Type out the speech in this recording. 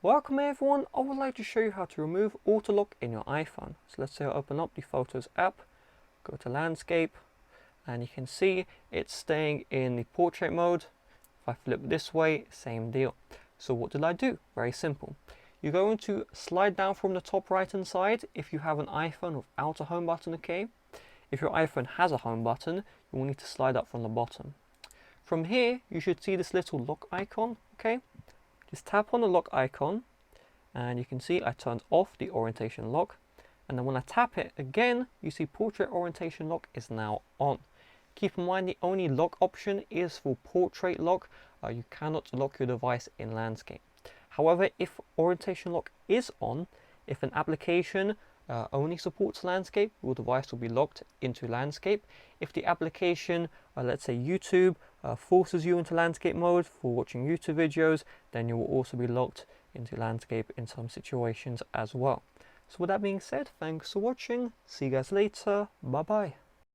Welcome everyone, I would like to show you how to remove auto lock in your iPhone. So let's say I open up the Photos app, go to landscape, and you can see it's staying in the portrait mode. If I flip this way, same deal. So what did I do? Very simple. You're going to slide down from the top right hand side if you have an iPhone without a home button, okay? If your iPhone has a home button, you will need to slide up from the bottom. From here, you should see this little lock icon, okay? Just tap on the lock icon and you can see I turned off the orientation lock, and then when I tap it again, you see portrait orientation lock is now on. Keep in mind the only lock option is for portrait lock. You cannot lock your device in landscape. However, if orientation lock is on, if an application only supports landscape, your device will be locked into landscape. If the application, let's say YouTube, forces you into landscape mode for watching YouTube videos, then you will also be locked into landscape in some situations as well. So with that being said, thanks for watching. See you guys later. Bye bye.